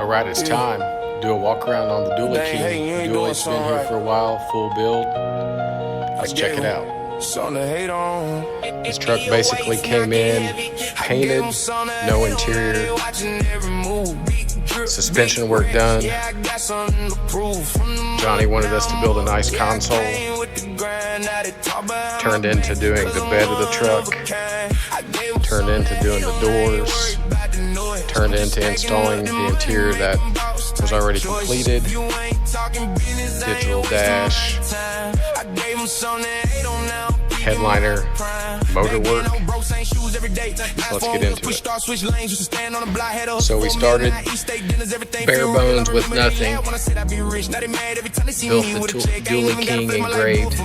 All right, it's time. Do a walk around on the Dually King. The Dually's been here for a while, full build. Let's check it out. This truck basically came in painted, no interior, suspension work done. Johnny wanted us to build a nice console. Turned into doing the bed of the truck. Turned into doing the doors. Turned into installing the interior that was already completed. Digital dash, headliner, motor work. So let's get into it. So we started bare bones with nothing. Built the Dually King engraved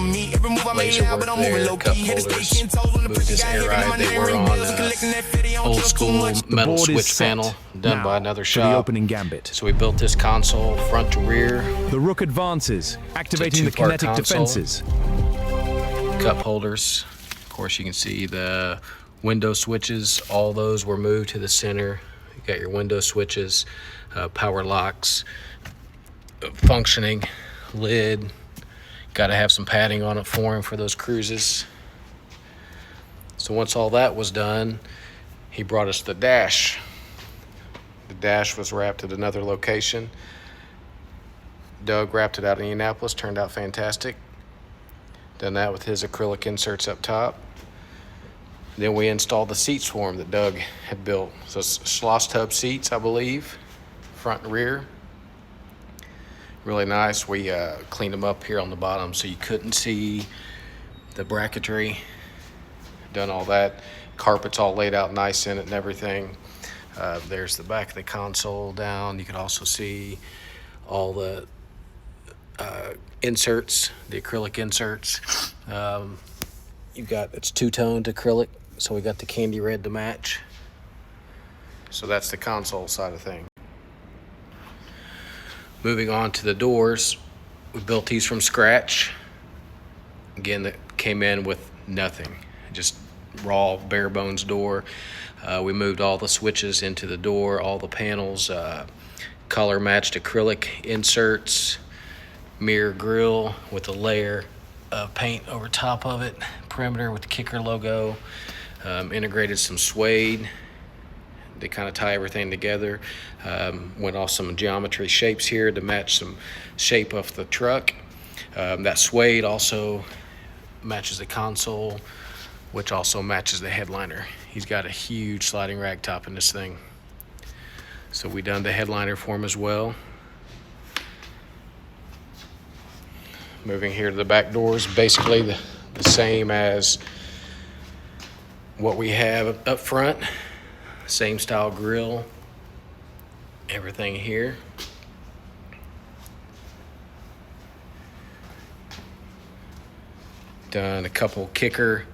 laser work there, cup holders. Moved this air ride. They were on old school metal switch panel done by another shop. The opening gambit. So we built this console front to rear. The rook advances, activating the kinetic defenses. Cup holders. Of course, you can see the window switches. All those were moved to the center. You got your window switches, power locks, functioning lid. Got to have some padding on it for him for those cruises. So once all that was done, he brought us the dash. The dash was wrapped at another location. Doug wrapped it out in Indianapolis, turned out fantastic. Done that with his acrylic inserts up top. Then we installed the seat swarm that Doug had built. So it's Schloss tub seats, I believe, front and rear. Really nice. We cleaned them up here on the bottom so you couldn't see the bracketry. Done all that. Carpet's all laid out nice in it and everything. There's the back of the console down. You can also see all the inserts, the acrylic inserts. It's two-toned acrylic, so we got the candy red to match. So that's the console side of things. Moving on to the doors, we built these from scratch. Again, that came in with nothing, just raw, bare bones door. We moved all the switches into the door, all the panels, color matched acrylic inserts, mirror grill with a layer of paint over top of it, perimeter with the Kicker logo, integrated some suede. They kind of tie everything together. Went off some geometry shapes here to match some shape of the truck. That suede also matches the console, which also matches the headliner. He's got a huge sliding rag top in this thing. So we done the headliner for him as well. Moving here to the back doors, basically the same as what we have up front. Same style grill, everything here. Done a couple Kicker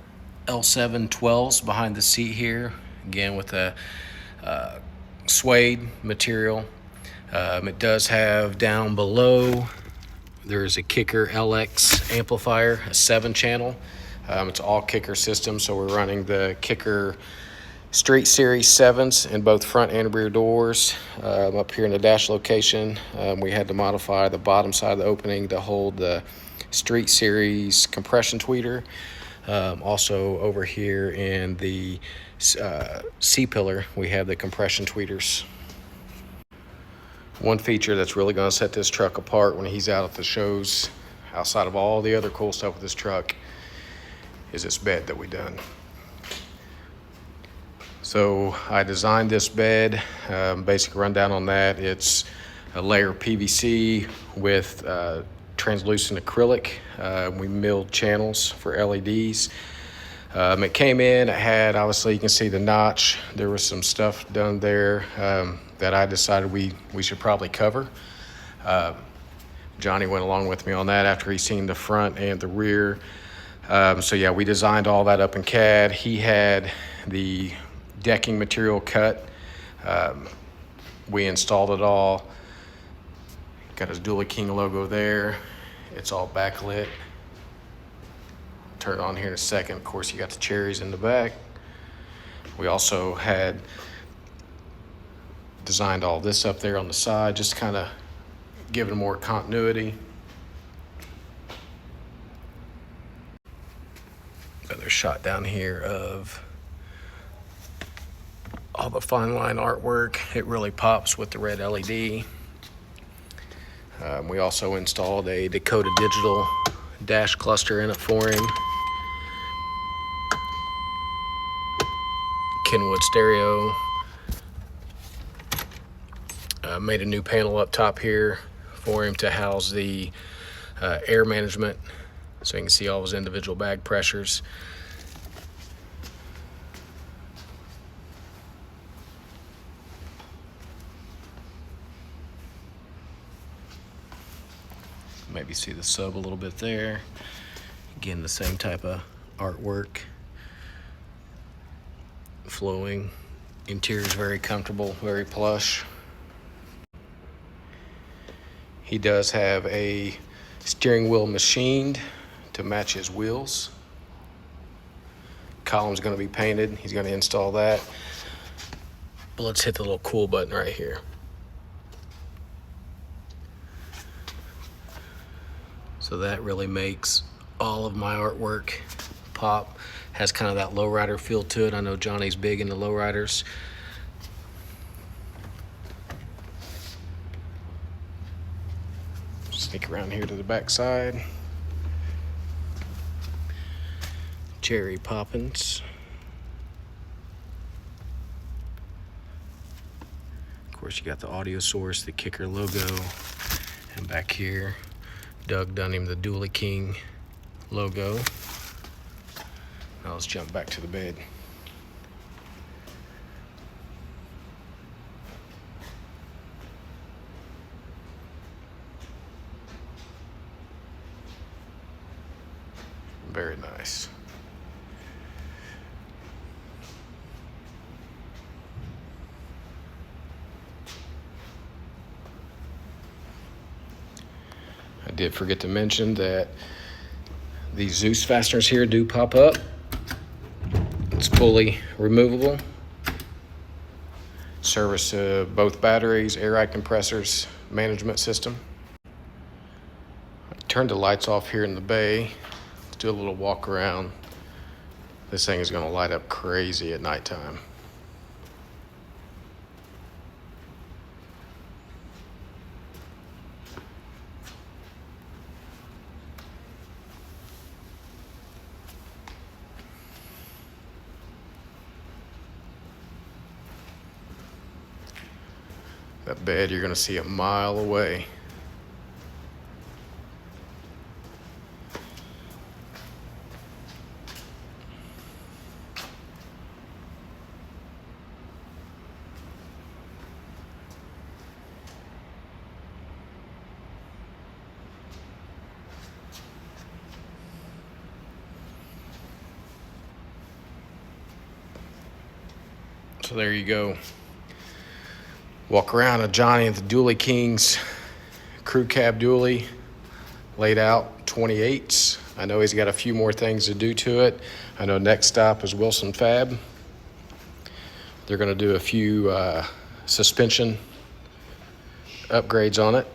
L7 12s behind the seat here, again with a suede material. It does have down below, there's a Kicker LX amplifier, a 7-channel. It's all Kicker system, so we're running the Kicker Street Series 7s in both front and rear doors. Up here in the dash location, we had to modify the bottom side of the opening to hold the Street Series compression tweeter. Also over here in the C-pillar, we have the compression tweeters. One feature that's really going to set this truck apart when he's out at the shows, outside of all the other cool stuff with this truck, is this bed that we done. So I designed this bed, basic rundown on that. It's a layer of PVC with translucent acrylic. We milled channels for LEDs. It came in, it had, obviously you can see the notch. There was some stuff done there that I decided we should probably cover. Johnny went along with me on that after he seen the front and the rear. So yeah, we designed all that up in CAD. He had the decking material cut. We installed it all. Got his Dually King logo there. It's all backlit. Turn it on here in a second. Of course, you got the cherries in the back. We also had Designed all this up there on the side, just kind of giving more continuity. Another shot down here of all the fine line artwork. It really pops with the red LED. We also installed a Dakota Digital dash cluster in it for him. Kenwood stereo. Made a new panel up top here for him to house the air management, so you can see all his individual bag pressures. Maybe see the sub a little bit there. Again, the same type of artwork. Flowing. Interior is very comfortable, very plush. He does have a steering wheel machined to match his wheels. Column's going to be painted. He's going to install that. But let's hit the little cool button right here. So that really makes all of my artwork pop. Has kind of that lowrider feel to it. I know Johnny's big into lowriders. Sneak around here to the back side. Cherry Poppins. Of course, you got the audio source, the Kicker logo, and back here, Doug done him the Dually King logo. Now let's jump back to the bed. Very nice. I did forget to mention that these Zeus fasteners here do pop up. It's fully removable. Service both batteries, air ride compressors, management system. I turned the lights off here in the bay. Let's do a little walk around. This thing is going to light up crazy at nighttime. That bed you're going to see a mile away. So there you go. Walk around a Johnny at the Dually King's crew cab dually, laid out 28s. I know he's got a few more things to do to it. I know next stop is Wilson Fab. They're going to do a few suspension upgrades on it.